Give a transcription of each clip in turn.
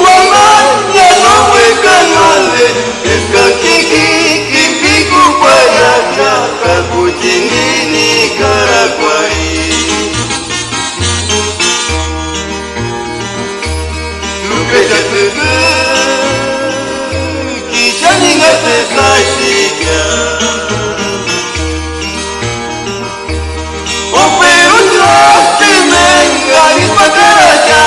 wamanya nowe kanale eska kiki kimpiku payaka kakutinini karakwai lupeja tebe kishaninga tesashika operu traste menga ispataraja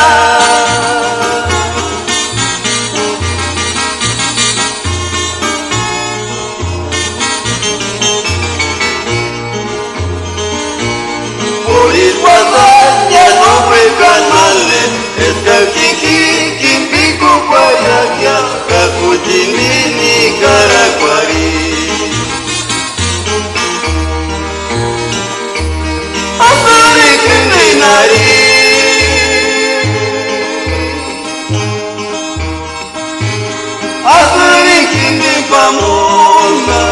Guadagna no fue canale, esta kiki kimpiku payakya, kakutinini karakwari. Asari kini nari, asari kini pamona.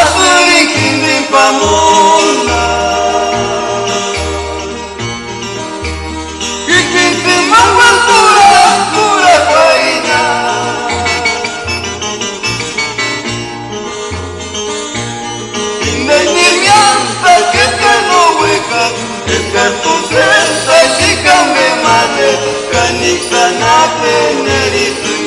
Asuri kini pamona, kikiti mawasura sura paina. Inenirmianta que te no hueca, escartus esa chica me mate, canixana tenerife.